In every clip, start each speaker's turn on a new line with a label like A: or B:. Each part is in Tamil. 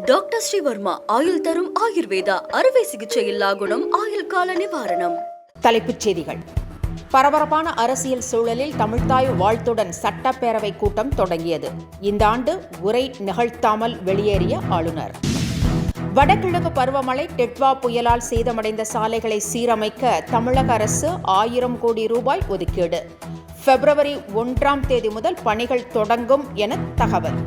A: டாக்டர் ஸ்ரீவர்மா ஆயுள் தரும் ஆயுர்வேதா அறுவை சிகிச்சையில்லா குணம் ஆயுள் கால நிவாரணம்.
B: தலைப்புச் செய்திகள். பரபரப்பான அரசியல் சூழலில் தமிழ்த்தாய் வாழ்த்துடன் சட்டப்பேரவை கூட்டம் தொடங்கியது. இந்த ஆண்டு உரை நிகழ்த்தாமல் வெளியேறிய ஆளுநர். வடகிழக்கு பருவமழை டெட்வா புயலால் சேதமடைந்த சாலைகளை சீரமைக்க தமிழக அரசு 1000 கோடி ரூபாய் ஒதுக்கீடு. பிப்ரவரி 1 முதல் பணிகள் தொடங்கும் என தகவல்.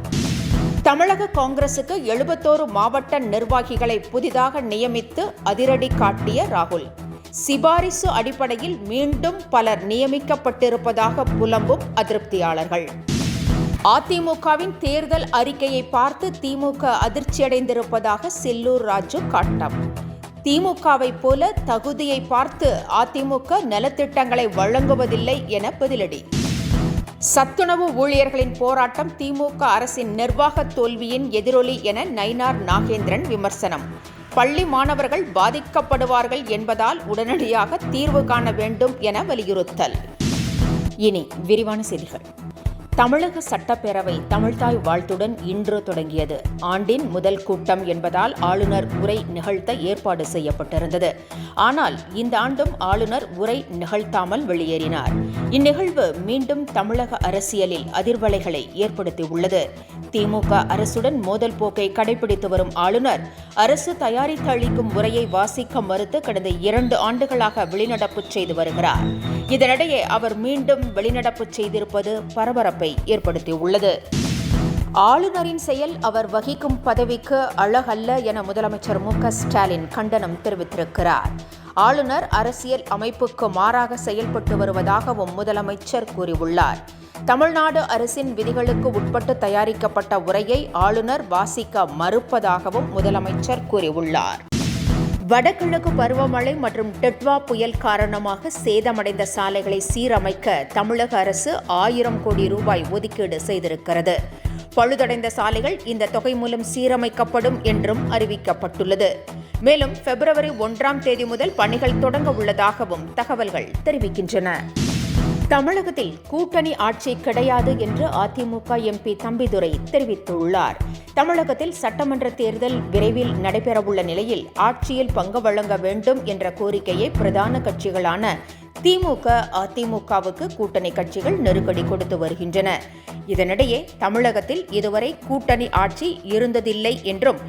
B: தமிழக காங்கிரசுக்கு 71 மாவட்ட நிர்வாகிகளை புதிதாக நியமித்து அதிரடி காட்டிய ராகுல். சிபாரிசு அடிப்படையில் மீண்டும் பலர் நியமிக்கப்பட்டிருப்பதாக புலம்பும் அதிருப்தியாளர்கள். அதிமுகவின் தேர்தல் அறிக்கையை பார்த்து திமுக அதிர்ச்சியடைந்திருப்பதாக செல்லூர் ராஜு காட்டம். திமுகவை போல தகுதியை பார்த்து அதிமுக நலத்திட்டங்களை வழங்குவதில்லை என பதிலடி. சத்துணவு ஊழியர்களின் போராட்டம் திமுக அரசின் நிர்வாக தோல்வியின் எதிரொலி என நயினார் நாகேந்திரன் விமர்சனம். பள்ளி மாணவர்கள் பாதிக்கப்படுவார்கள் என்பதால் உடனடியாக தீர்வு காண வேண்டும் என வலியுறுத்தல். இனி விரிவான செய்திகள். தமிழக சட்டப்பேரவை தமிழ்த்தாய் வாழ்த்துடன் இன்று தொடங்கியது. ஆண்டின் முதல் கூட்டம் என்பதால் ஆளுநர் உரை நிகழ்த்த ஏற்பாடு செய்யப்பட்டிருந்தது. ஆனால் இந்த ஆண்டும் ஆளுநர் உரை நிகழ்த்தாமல் வெளியேறினார். இந்நிகழ்வு மீண்டும் தமிழக அரசியலில் அதிர்வலைகளை ஏற்படுத்தியுள்ளது. திமுக அரசுடன் மோதல் போக்கை கடைபிடித்து வரும் ஆளுநர் அரசு தயாரித்து அளிக்கும் உரையை வாசிக்க மறுத்து கடந்த 2 ஆண்டுகளாக வெளிநடப்பு செய்து வருகிறார். இதனிடையே அவர் மீண்டும் வெளிநடப்பு செய்திருப்பது பரபரப்பை ஏற்படுத்தியுள்ளது. ஆளுநரின் செயல் அவர் வகிக்கும் பதவிக்கு அழகல்ல என முதலமைச்சர் மு.க.ஸ்டாலின் கண்டனம் தெரிவித்திருக்கிறார். ஆளுநர் அரசியல் அமைப்புக்கு மாறாக செயல்பட்டு வருவதாகவும் முதலமைச்சர் கூறியுள்ளார். தமிழ்நாடு அரசின் விதிகளுக்கு உட்பட்டு தயாரிக்கப்பட்ட உரையை ஆளுநர் வாசிக்க மறுப்பதாகவும் முதலமைச்சர் கூறியுள்ளார். வடகிழக்கு பருவமழை மற்றும் டெட்வா புயல் காரணமாக சேதமடைந்த சாலைகளை சீரமைக்க தமிழக அரசு 1000 கோடி ரூபாய் ஒதுக்கீடு செய்திருக்கிறது. பழுதடைந்த சாலைகள் இந்த தொகை மூலம் சீரமைக்கப்படும் என்றும் அறிவிக்கப்பட்டுள்ளது. மேலும் பிப்ரவரி 1 முதல் பணிகள் தொடங்க உள்ளதாகவும் தகவல்கள் தெரிவிக்கின்றன. தமிழகத்தில் கூட்டணி ஆட்சி கிடையாது என்று அதிமுக எம்பி தம்பிதுரை தெரிவித்துள்ளார். தமிழகத்தில் சட்டமன்ற தேர்தல் விரைவில் நடைபெறவுள்ள நிலையில் ஆட்சியில் பங்கு வழங்க வேண்டும் என்ற கோரிக்கையை பிரதான கட்சிகளான திமுக, அதிமுகவுக்கு கூட்டணி கட்சிகள் நெருக்கடி கொடுத்து வருகின்றன. இதனிடையே தமிழகத்தில் இதுவரை கூட்டணி ஆட்சி இருந்ததில்லை என்றும்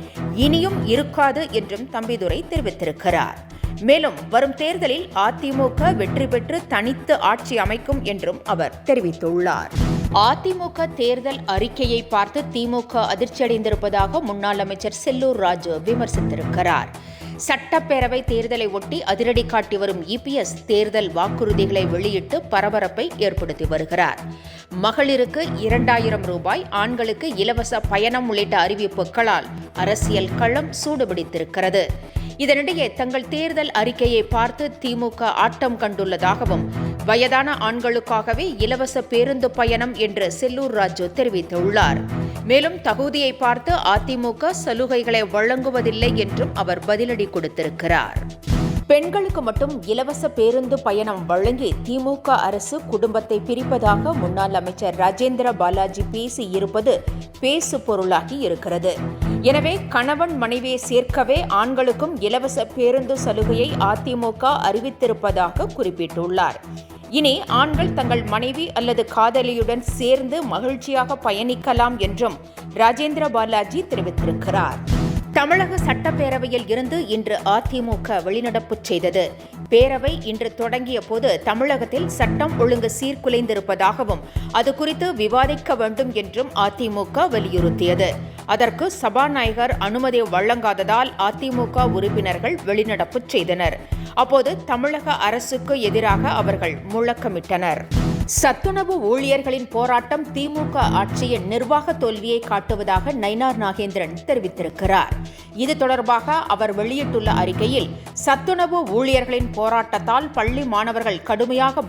B: இனியும் இருக்காது என்றும் தம்பிதுரை தெரிவித்திருக்கிறார். மேலும் வரும் தேர்தலில் அதிமுக வெற்றி பெற்று தனித்து ஆட்சி அமைக்கும் என்றும் அவர் தெரிவித்துள்ளார். அதிமுக தேர்தல் அறிக்கையை பார்த்து திமுக அதிர்ச்சியடைந்திருப்பதாக முன்னாள் அமைச்சர் செல்லூர் ராஜு விமர்சித்திருக்கிறார். சட்டப்பேரவை தேர்தலை ஒட்டி அதிரடி காட்டி வரும் இபிஎஸ் தேர்தல் வாக்குறுதிகளை வெளியிட்டு பரபரப்பை ஏற்படுத்தி வருகிறார். மகளிருக்கு 2000 ரூபாய், ஆண்களுக்கு இலவச பயணம் உள்ளிட்ட அறிவிப்புகளால் அரசியல் களம் சூடுபிடித்திருக்கிறது. இதனிடையே தங்கள் தேர்தல் அறிக்கையை பார்த்து திமுக ஆட்டம் கண்டுள்ளதாகவும் வயதான ஆண்களுக்காகவே இலவச பேருந்து பயணம் என்று செல்லூர் ராஜு தெரிவித்துள்ளார். மேலும் தகுதியை பார்த்து அதிமுக சலுகைகளை வழங்குவதில்லை என்றும் அவர் பதிலடி கொடுத்திருக்கிறார். பெண்களுக்கு மட்டும் இலவச பேருந்து பயணம் வழங்கி திமுக அரசு குடும்பத்தை பிரிப்பதாக முன்னாள் அமைச்சர் ராஜேந்திர பாலாஜி பேசியிருப்பது பேசு பொருளாகி இருக்கிறது. எனவே கணவன் மனைவியை சேர்க்கவே ஆண்களுக்கும் இலவச பேருந்து சலுகையை அதிமுக அறிவித்திருப்பதாக குறிப்பிட்டுள்ளார். இனி ஆண்கள் தங்கள் மனைவி அல்லது காதலியுடன் சேர்ந்து மகிழ்ச்சியாக பயணிக்கலாம் என்றும் ராஜேந்திர பாலாஜி தெரிவித்திருக்கிறார். தமிழக சட்டப்பேரவையில் இருந்து இன்று அதிமுக வெளிநடப்பு செய்தது. பேரவை இன்று தொடங்கிய போது தமிழகத்தில் சட்டம் ஒழுங்கு சீர்குலைந்திருப்பதாகவும் அது குறித்து விவாதிக்க வேண்டும் என்றும் அதிமுக வலியுறுத்தியது. அதற்கு சபாநாயகர் அனுமதி வழங்காததால் அதிமுக உறுப்பினர்கள் வெளிநடப்பு செய்தனர். அப்போது தமிழக அரசுக்கு எதிராக அவர்கள் முழக்கமிட்டனர். சத்துணவு ஊழியர்களின் போராட்டம் திமுக ஆட்சியின் நிர்வாக தோல்வியை காட்டுவதாக நயினார் நாகேந்திரன் தெரிவித்திருக்கிறார். இது தொடர்பாக அவர் வெளியிட்டுள்ள அறிக்கையில், சத்துணவு ஊழியர்களின் போராட்டத்தால் பள்ளி மாணவர்கள் கடுமையாக